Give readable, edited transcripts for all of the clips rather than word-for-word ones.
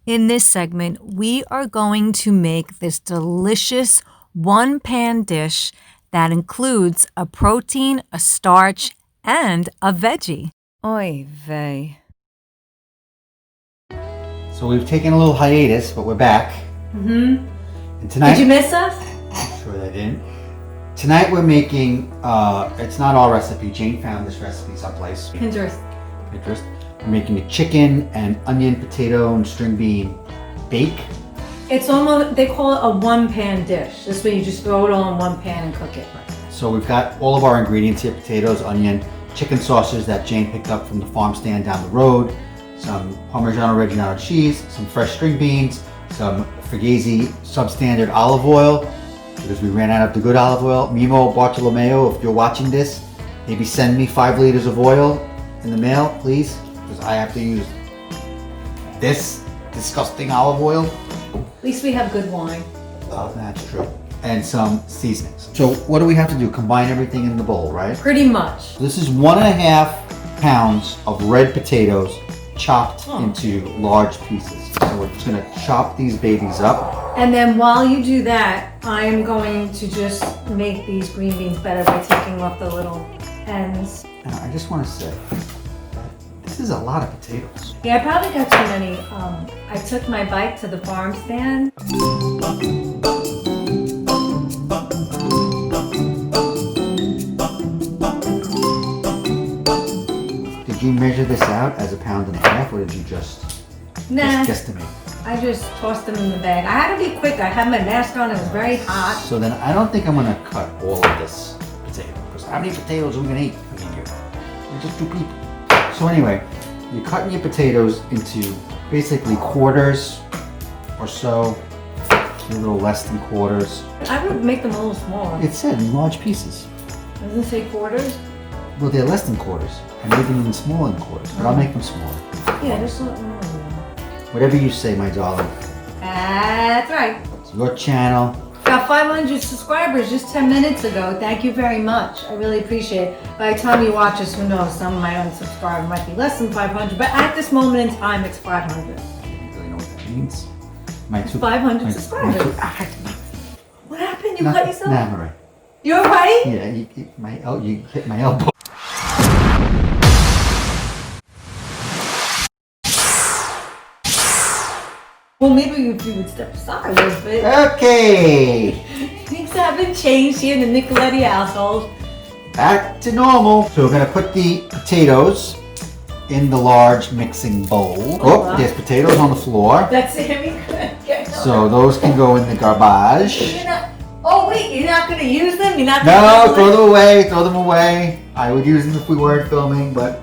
In this segment, we are going to make this delicious one-pan dish that includes a protein, a starch, and a veggie. Oy vey. So we've taken a little hiatus, but we're back. Mm-hmm. And tonight, Did you miss us? I'm sure they didn't. Tonight we're making, it's not our recipe. Jane found this recipe someplace. Pinterest. We're making a chicken and onion, potato, and string bean bake. It's almost, they call it a one-pan dish. This way you just throw it all in one pan and cook it. So we've got all of our ingredients here: potatoes, onion, chicken sausage that Jane picked up from the farm stand down the road, some Parmesan Reggiano cheese, some fresh string beans, some Fugazi substandard olive oil, because we ran out of the good olive oil. Mimo Bartolomeo, if you're watching this, maybe send me 5 liters of oil in the mail, please, because I have to use this disgusting olive oil. At least we have good wine. Oh, that's true. And some seasonings. So what do we have to do? Combine everything in the bowl, right? Pretty much. This is 1.5 pounds of red potatoes chopped into large pieces. So we're just gonna chop these babies up. And then while you do that, I am going to just make these green beans better by taking off the little ends. Now, I just want to say, this is a lot of potatoes. Yeah, I probably got too many. I took my bike to the farm stand. Did you measure this out as 1.5 pounds, or did you just guesstimate? I just tossed them in the bag. I had to be quick. I had my mask on. It was very hot. So then I don't think I'm gonna cut all of this potato, because how many potatoes are we gonna eat? I mean, we're just 2 people. So anyway, you're cutting your potatoes into basically quarters or so, a little less than quarters. I would make them a little smaller. It said in large pieces. Doesn't it say quarters? Well, they're less than quarters. I made them even smaller than quarters, but I'll make them smaller. Yeah, just a little more. Whatever you say, my darling. That's right. It's your channel. Got 500 subscribers just 10 minutes ago. Thank you very much. I really appreciate it. By the time you watch this, who knows, some might unsubscribe. It might be less than 500, but at this moment in time, it's 500. I don't really know what that means. My 500 subscribers. What happened? You cut yourself? Nah, I'm alright. You alright? Yeah, you hit my elbow. Well, maybe if you would step aside a little bit. Okay. Things haven't changed here in the Nicoletti household. Back to normal. So we're gonna put the potatoes in the large mixing bowl. Oh, there's potatoes on the floor. That's it. We couldn't get them. So those can go in the garbage. Oh wait, you're not gonna use them? You're not No, gonna throw them away. Throw them away. I would use them if we weren't filming, but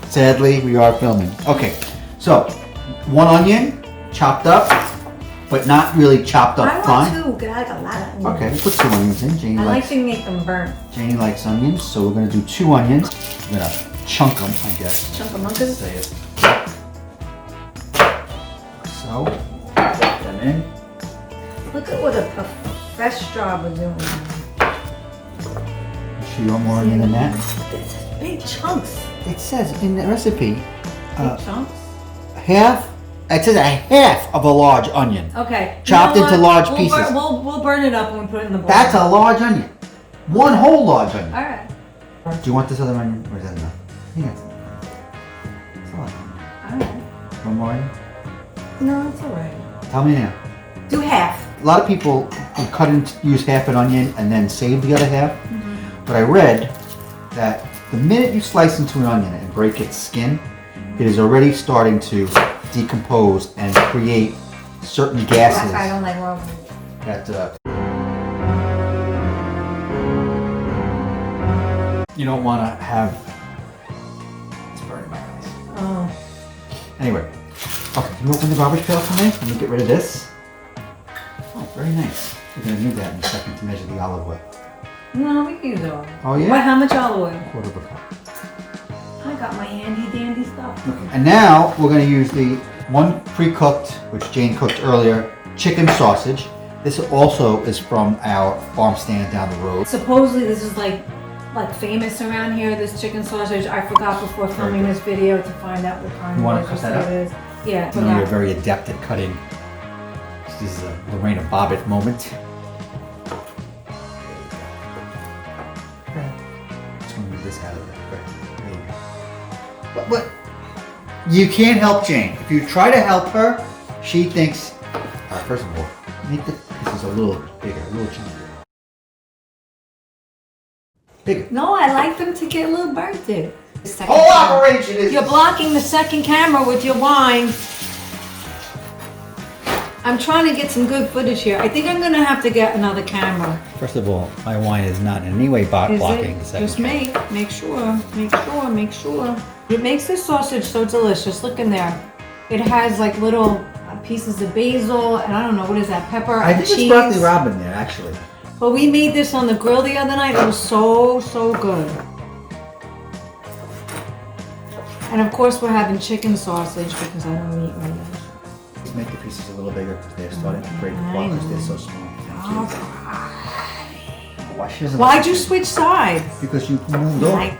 sadly we are filming. Okay, so 1 onion. Chopped up, but not really chopped up fine. I want 2, 'cause I got a lot of onions. Okay, put 2 onions in. Jane I like likes, to make them burnt. Jane likes onions, so we're gonna do 2 onions. We're gonna chunk them, I guess. Chunkamunkas? Say it. So, put them in. Look at what a fresh job we're doing. You sure you want more onion than that? This is big chunks. It says in the recipe, Big chunks? it says a half of a large onion. Okay. Chopped into large pieces. We'll burn it up when we put it in the bowl. That's a large onion. 1 whole large onion. Alright. Do you want this other onion, or is that enough? I think that's a lot. Alright. 1 more onion? No, it's alright. Tell me now. Do half. A lot of people use half an onion and then save the other half. But I read that the minute you slice into an onion and break its skin, it is already starting to decompose and create certain gases. That's why I don't like raw meat. That you don't want to have. It's burning my eyes. Oh. Anyway, okay, can you open the garbage pail for me? Let me get rid of this. Oh, very nice. We're gonna need that in a second to measure the olive oil. No, we can use olive oil. Oh yeah? What, how much olive oil? 1/4 cup. I got my handy dandy stuff. Okay. And now we're going to use the one pre-cooked, which Jane cooked earlier, chicken sausage. This also is from our farm stand down the road. Supposedly this is like famous around here, this chicken sausage. I forgot before filming this video to find out what kind You want of to cut that up? it is. Yeah. I know you're very adept at cutting. This is a Lorena Bobbitt moment. Just gonna move this out of there. There you go. But you can't help Jayne. If you try to help her, she thinks. All right, first of all, make the pieces a little bigger, a little chunkier. Bigger. No, I like them to get a little burnt. Whole operation is. You're blocking the second camera with your wine. I'm trying to get some good footage here. I think I'm gonna have to get another camera. First of all, my wine is not in any way blocking the second. Just make sure. It makes the sausage so delicious. Look in there. It has like little pieces of basil and I don't know what is that, pepper. I think it's broccoli rabe in there actually. But we made this on the grill the other night. It was so good. And of course we're having chicken sausage because I don't eat right now. Let's make the pieces a little bigger because they're starting to break apart because they're so small. Why'd you switch sides? Because you moved over.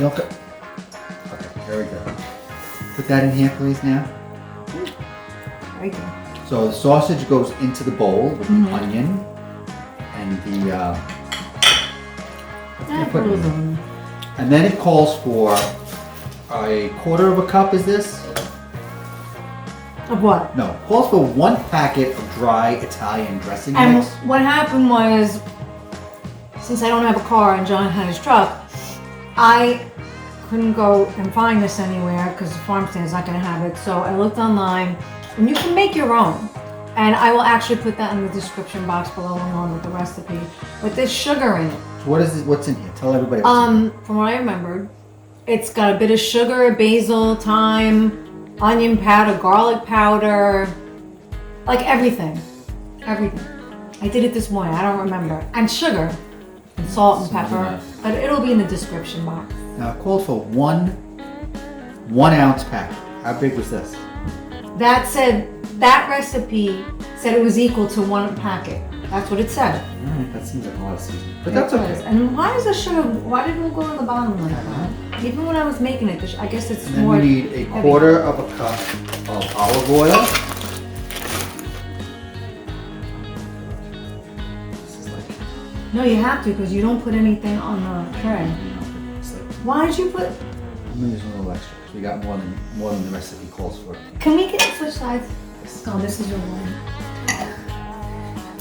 Okay, very good. Put that in here, please, now. Very good. So the sausage goes into the bowl with the onion and the. And then it calls for a quarter of a cup. Is this? Of what? No, it calls for 1 packet of dry Italian dressing and mix. What happened was, since I don't have a car and John had his truck, I couldn't go and find this anywhere because the farm stand is not going to have it. So I looked online, and you can make your own. And I will actually put that in the description box below along with the recipe. But there's sugar in it. So what is it? What's in here? Tell everybody. What's From what I remembered, it's got a bit of sugar, basil, thyme, onion powder, garlic powder, like everything. Everything. I did it this morning. I don't remember. And sugar. And salt and pepper, but it'll be in the description box. Now it calls for one ounce pack. How big was this? That recipe said it was equal to 1 packet. That's what it said. Alright, that seems like a lot of seasoning. But that's okay. And why is the sugar, why did it go on the bottom like that? Even when I was making it, I guess it's and then more we need a quarter of a cup of olive oil. No, you have to because you don't put anything on the tray. Why did you put? I'm gonna use a little extra because we got more than the recipe calls for. Can we get switch sides? Oh, this is your one.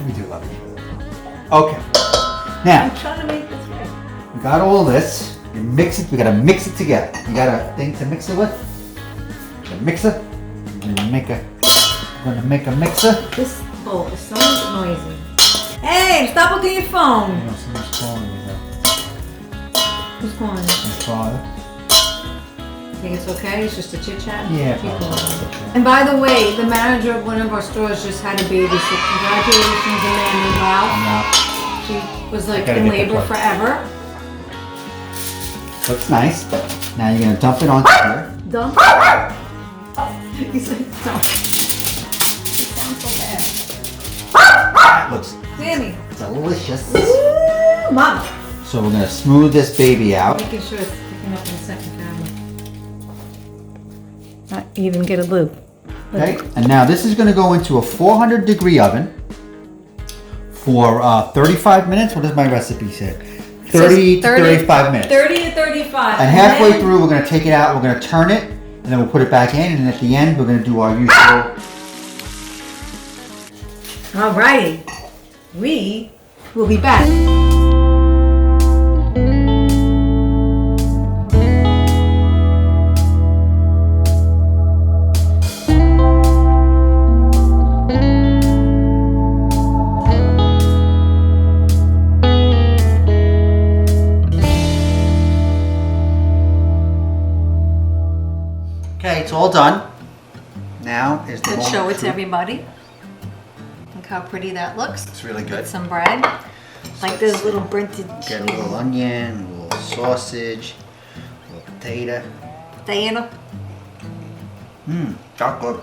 We do love it. Okay. Now. I'm trying to make this right. We got all this. You mix it. We gotta mix it together. You got a thing to mix it with? A mixer. I'm gonna make a mixer. This bowl is so noisy. Hey, stop looking at your phone. You know, someone's calling me though. Who's calling? My father. Think it's okay? It's just a chit chat? Yeah, Keep probably. going. And by the way, the manager of one of our stores just had a baby, so congratulations, Amanda. Wow. She was like in labor forever. Looks nice. Now you're gonna dump it on here. Dump? He said dump. It sounds so bad. That looks Sammy. delicious. Ooh, Mom. So we're gonna smooth this baby out. Making sure it's picking up in the second camera. Not even get a loop. Okay, and now this is gonna go into a 400-degree oven for 35 minutes. What does my recipe say? 30 to 35 minutes. 30 to 35. And halfway through, we're gonna take it out, we're gonna turn it, and then we'll put it back in, and at the end, we're gonna do our usual. Alrighty, we will be back. Okay, it's all done. Now is the Let's moment show it of to truth. everybody. Look how pretty that looks. It's really good. Some bread. Like this little printed Get a little onion, a little sausage, a little potato. potato. Chocolate.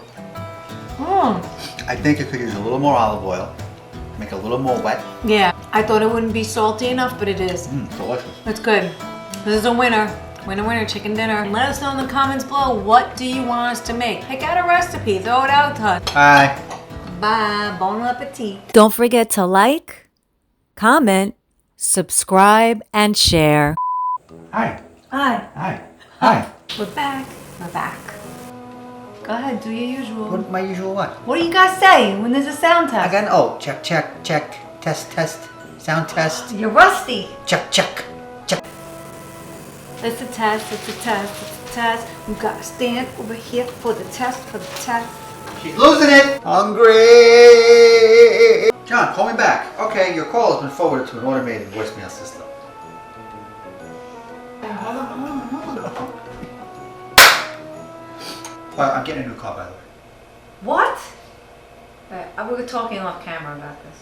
Mm. I think you could use a little more olive oil. Make it a little more wet. Yeah, I thought it wouldn't be salty enough, but it is. Delicious. It's good. This is a winner. Winner, winner, chicken dinner. Let us know in the comments below, what do you want us to make? Pick out a recipe, throw it out to us. Bye. Bye, bon appetit. Don't forget to like, comment, subscribe, and share. Hi. Hi. Hi. Hi. We're back. We're back. Go ahead, do your usual. What my usual what? What do you guys say when there's a sound test? I got check, check, check, test, test, sound test. You're rusty. Check, check, check. It's a test, it's a test, it's a test. You gotta stand over here for the test, for the test. She's losing it. Hungry. John, call me back. Okay, your call has been forwarded to an automated voicemail system. Hold on. Well, I'm getting a new car, by the way. What? We were talking off camera about this.